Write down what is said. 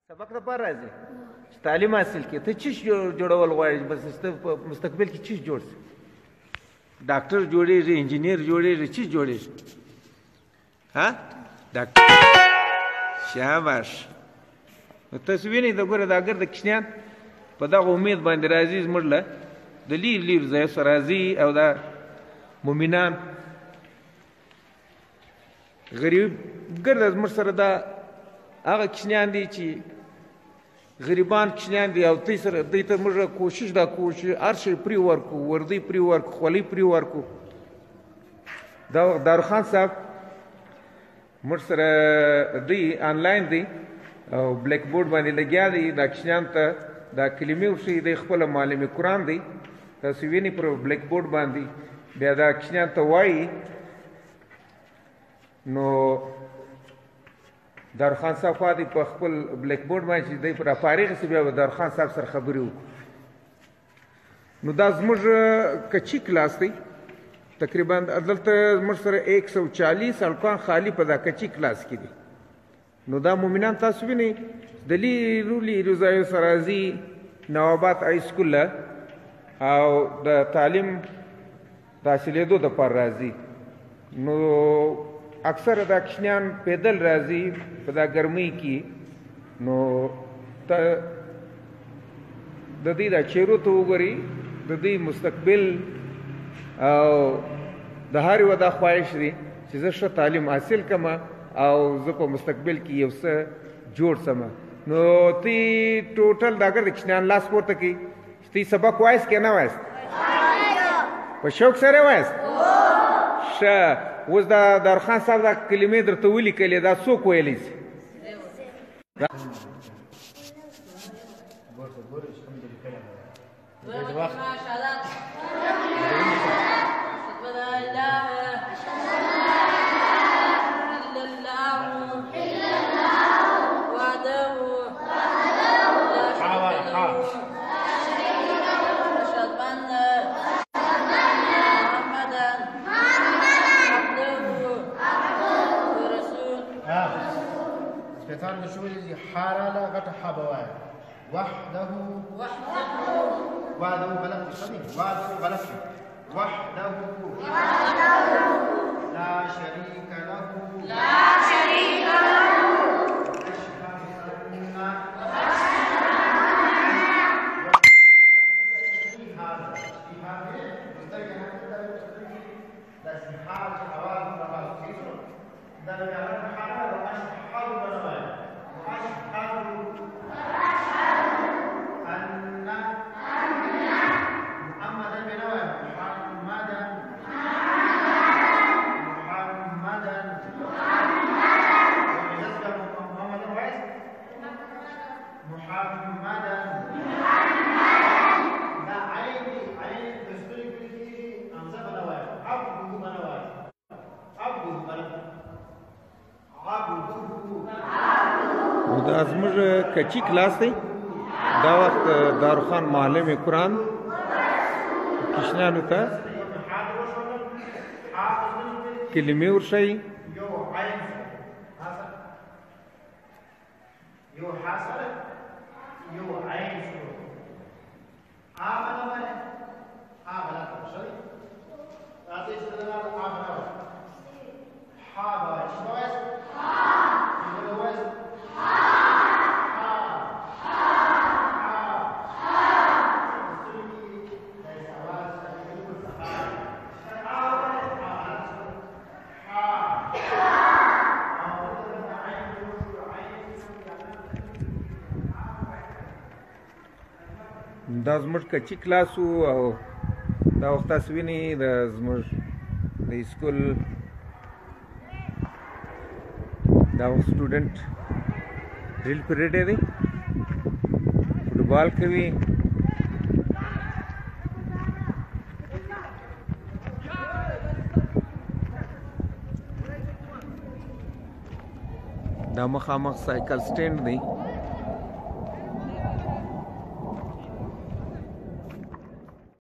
سبق لپاره راځي چې تعلیم حاصل کړي. ته څه جوړول غواړې بس ته په مستقبل کې څه جوړ شي؟ ډاکټر جوړېږي، انجینیر جوړېږي، څه جوړېږي؟ ها ډاکټر. شاباش. نو تاسو وینئ د ګوره دا ګرده کوچنیان په دغه امید باندې راځي زموږ له د لیر لیر ځایو څخه راځي او دا مؤمنان غریب ګرده زموږ سره دا هغه کوچنیان دي چې غریبان کوچنیان دي او دوی سره دوی ته موږ کوشش دا کوو چې هر شی پرې ورکړو، وردۍ پرې ورکړو، خولۍ پرې ورکړو. دا داروخان صاحب موږ سره دوی آنلاین دي او بلیک بورډ باندې لګیا دي. دا کوچنیانو ته دا کلمې وښیي. دی خپله معلم قرآن دی، تاسو وینئ پر بلیک بورډ باندې. بیا دا کوچنیانو ته وایي. نو داروخان صاحب خوا دی په خپل بلیک بورډ باندې چې دی پر فارغ شي بیا به داروخان صاحب سره خبرې وکړو. نو دا زموږ کچي کلاس دی. تقریبا دلته زموږ سره 140 هلکان خالي په دا کچي کلاس کې دي. نو دا مؤمنان تاسو وینئ د لیرو لیرو ځایو سره راځي نواباد های سکول له او د تعلیم د حاصلېدو دپاره راځي. نو اکثره دا کوچنیان پیدل راځي په دا ګرمۍ کې. نو ته د دوی دا چیرو ته وګورئ، د دوی مستقبل او د هر یوه دا خواهش دی چې زه ښه تعلیم حاصل کړم او زه په مستقبل کې یو څه جوړ شم. نو تی ټوټل دا ګرده کوچنیان لاس پورته کړي چې تی سبق وایست که نه وایست؟ په شوق سره وایست؟ ښه. اوس دا داروخان صاحب دا کلمې درته ولیکلې، دا څوک ویلی شي؟ شیطان بشولی حارالا غټ حبوای وحده غلط شدی وحده غلط وحده لا شريك له دا زموږ کچي کلاس دی. دا وخت داروخان معلم قرآن کوچنیانو ته کلمې ورښیي. دا زموږ کچي کلاس و او دا وخت تاسو وینئ د زموږ د سکول دا وخت سټوډنټ ډریل پیریډ دی، فوټبال کوي. دا مخامخ سایکل سټینډ دی.